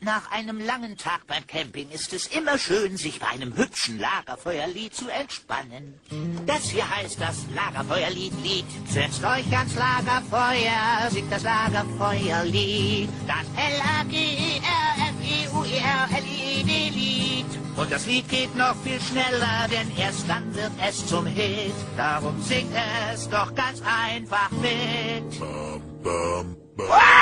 Nach einem langen Tag beim Camping ist es immer schön, sich bei einem hübschen Lagerfeuerlied zu entspannen. Das hier heißt das Lagerfeuerlied. Setzt euch ans Lagerfeuer, singt das Lagerfeuerlied. Das Lagerfeuerlied. Und das Lied geht noch viel schneller, denn erst dann wird es zum Hit. Darum singt es doch ganz einfach mit. Wow!